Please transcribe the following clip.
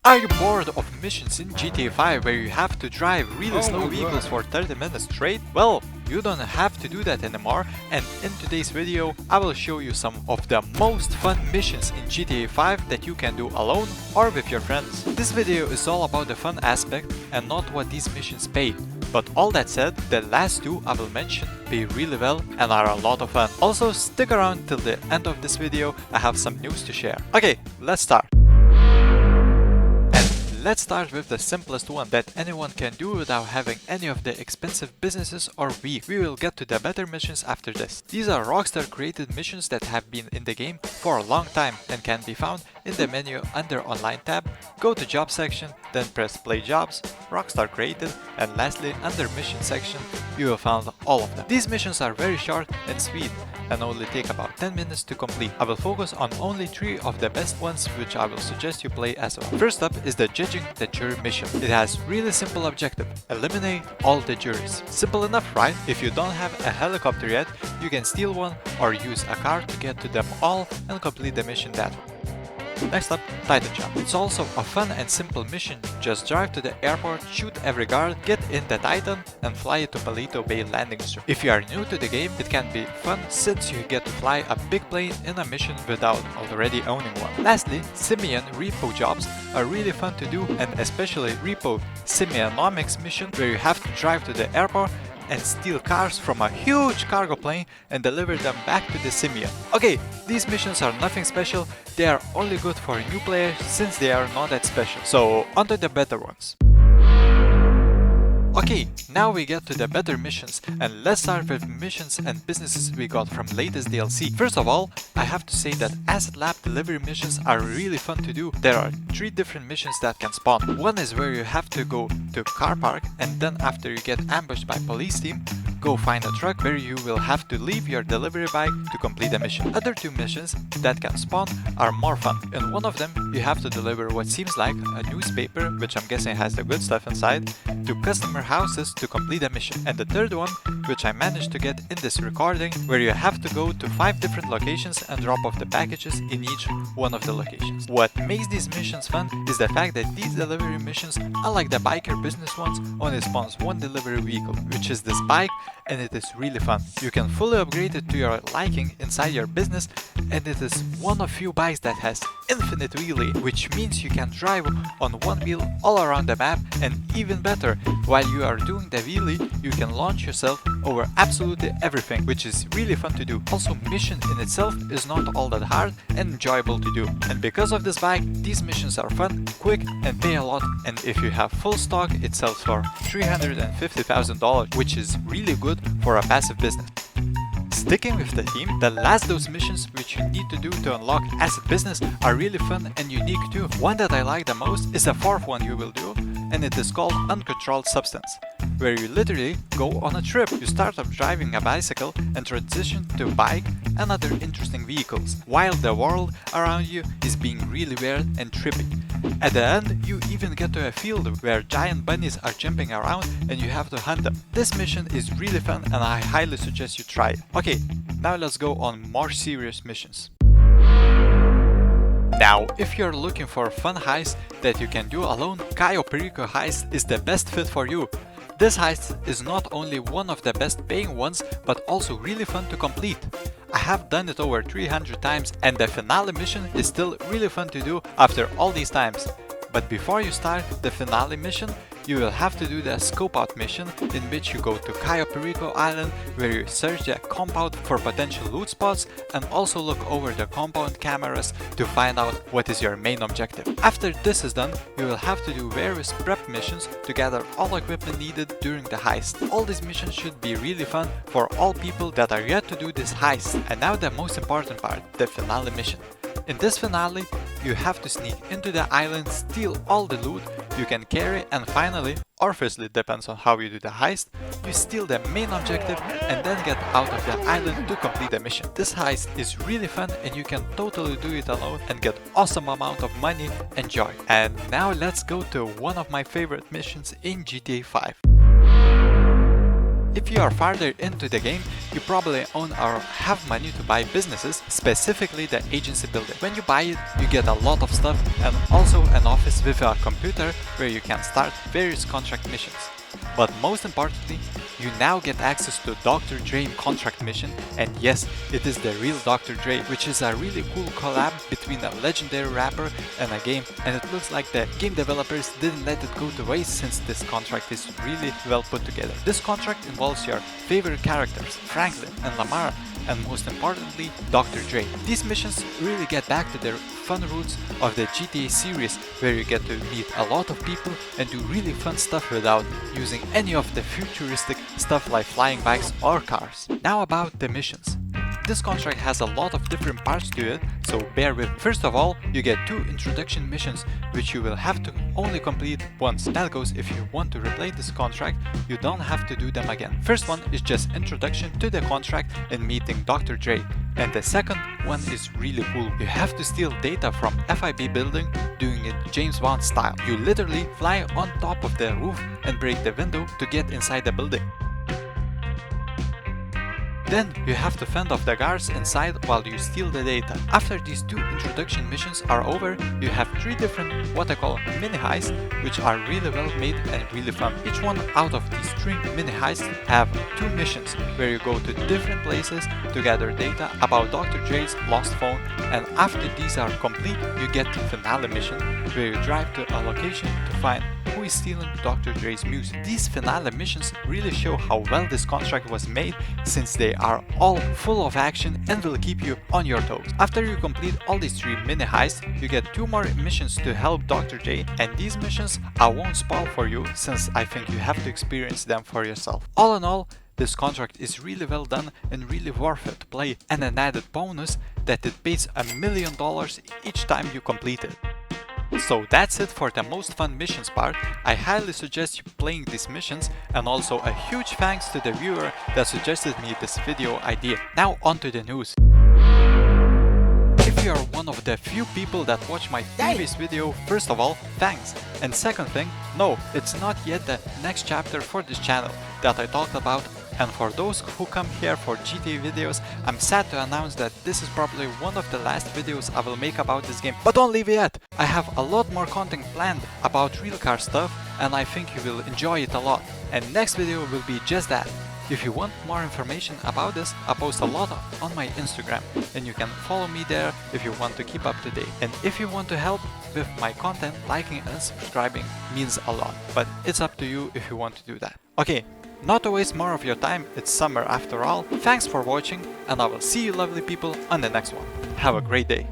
Are you bored of missions in GTA 5 where you have to drive really slow vehicles for 30 minutes straight? Well, you don't have to do that anymore, and in today's video I will show you some of the most fun missions in GTA 5 that you can do alone or with your friends. This video is all about the fun aspect and not what these missions pay. But all that said, the last two I will mention pay really well and are a lot of fun. Also stick around till the end of this video, I have some news to share. Okay, let's start. Let's start with the simplest one that anyone can do without having any of the expensive businesses or weak. We will get to the better missions after this. These are Rockstar created missions that have been in the game for a long time and can be found in the menu under Online tab. Go to Job section, then press Play Jobs, Rockstar created, and lastly under Mission section you will find all of them. These missions are very short and sweet and only take about 10 minutes to complete. I will focus on only 3 of the best ones which I will suggest you play as well. First up is the Judging the Jury mission. It has really simple objective: eliminate all the juries. Simple enough, right? If you don't have a helicopter yet, you can steal one or use a car to get to them all and complete the mission that way. Next up, Titan Jump. It's also a fun and simple mission. Just drive to the airport, shoot every guard, get in the Titan and fly it to Palito Bay landing strip. If you are new to the game, it can be fun since you get to fly a big plane in a mission without already owning one. Lastly, Simeon Repo jobs are really fun to do, and especially Repo Simeonomics mission where you have to drive to the airport and steal cars from a huge cargo plane and deliver them back to the Simeon. Okay, these missions are nothing special, they are only good for new players since they are not that special. So onto the better ones. Okay, now we get to the better missions, and let's start with missions and businesses we got from latest DLC. First of all, I have to say that Asset Lab delivery missions are really fun to do. There are 3 different missions that can spawn. One is where you have to go to car park and then after you get ambushed by police team, go find a truck where you will have to leave your delivery bike to complete the mission. Other 2 missions that can spawn are more fun. In one of them, you have to deliver what seems like a newspaper, which I'm guessing has the good stuff inside, to customer houses to complete a mission. And the third one, which I managed to get in this recording, where you have to go to 5 different locations and drop off the packages in each one of the locations. What makes these missions fun is the fact that these delivery missions, unlike the biker business ones, only spawns 1 delivery vehicle, which is this bike, and it is really fun. You can fully upgrade it to your liking inside your business, and it is one of few bikes that has infinite wheelie, which means you can drive on one wheel all around the map, and even better, while you are doing the wheelie, you can launch yourself over absolutely everything, which is really fun to do. Also, mission in itself is not all that hard and enjoyable to do. And because of this bike, these missions are fun, quick and pay a lot, and if you have full stock, it sells for $350,000, which is really good for a passive business. Sticking with the theme, the last those missions which you need to do to unlock asset business are really fun and unique too. One that I like the most is the 4th one you will do, and it is called Uncontrolled Substance, where you literally go on a trip. You start off driving a bicycle and transition to bike and other interesting vehicles, while the world around you is being really weird and trippy. At the end, you even get to a field where giant bunnies are jumping around and you have to hunt them. This mission is really fun and I highly suggest you try it. Okay, now let's go on more serious missions. Now, if you're looking for a fun heist that you can do alone, Cayo Perico heist is the best fit for you. This heist is not only one of the best paying ones, but also really fun to complete. I have done it over 300 times and the finale mission is still really fun to do after all these times. But before you start the finale mission, you will have to do the scope out mission, in which you go to Cayo Perico Island where you search the compound for potential loot spots and also look over the compound cameras to find out what is your main objective. After this is done, you will have to do various prep missions to gather all equipment needed during the heist. All these missions should be really fun for all people that are yet to do this heist. And now the most important part, the finale mission. In this finale, you have to sneak into the island, steal all the loot you can carry, and finally, or firstly, depends on how you do the heist, you steal the main objective and then get out of the island to complete the mission. This heist is really fun and you can totally do it alone and get awesome amount of money and joy. And now let's go to one of my favorite missions in GTA 5. If you are farther into the game, you probably own or have money to buy businesses, specifically the agency building. When you buy it, you get a lot of stuff and also an office with a computer where you can start various contract missions. But most importantly, you now get access to Dr. Dre contract mission, and yes, it is the real Dr. Dre, which is a really cool collab between a legendary rapper and a game, and it looks like the game developers didn't let it go to waste since this contract is really well put together. This contract involves your favorite characters, Franklin and Lamar, and most importantly, Dr. Dre. These missions really get back to their fun roots of the GTA series, where you get to meet a lot of people and do really fun stuff without using any of the futuristic stuff like flying bikes or cars. Now about the missions. This contract has a lot of different parts to it, so bear with. First of all, you get 2 introduction missions, which you will have to only complete once. That goes if you want to replay this contract, you don't have to do them again. First one is just introduction to the contract and meeting Dr. Dre. And the second one is really cool. You have to steal data from FIB building, doing it James Bond style. You literally fly on top of the roof and break the window to get inside the building. Then you have to fend off the guards inside while you steal the data. After these 2 introduction missions are over, you have 3 different what I call mini heists, which are really well made and really fun. Each one out of these 3 mini heists have 2 missions where you go to different places to gather data about Dr. Dre's lost phone, and after these are complete, you get the finale mission where you drive to a location to find who is stealing Dr. Dre's music. These finale missions really show how well this contract was made, since they are all full of action and will keep you on your toes. After you complete all these 3 mini heists, you get 2 more missions to help Dr. Dre, and these missions I won't spoil for you since I think you have to experience them for yourself. All in all, this contract is really well done and really worth it to play, and an added bonus that it pays $1 million each time you complete it. So that's it for the most fun missions part. I highly suggest you playing these missions, and also a huge thanks to the viewer that suggested me this video idea. Now on to the news. If you are one of the few people that watch my previous video, first of all, thanks. And second thing, no, it's not yet the next chapter for this channel that I talked about. And for those who come here for GTA videos, I'm sad to announce that this is probably one of the last videos I will make about this game. But don't leave yet! I have a lot more content planned about real car stuff, and I think you will enjoy it a lot. And next video will be just that. If you want more information about this, I post a lot on my Instagram, and you can follow me there if you want to keep up to date. And if you want to help with my content, liking and subscribing means a lot, but it's up to you if you want to do that. Okay, not to waste more of your time, it's summer after all. Thanks for watching, and I will see you lovely people on the next one. Have a great day.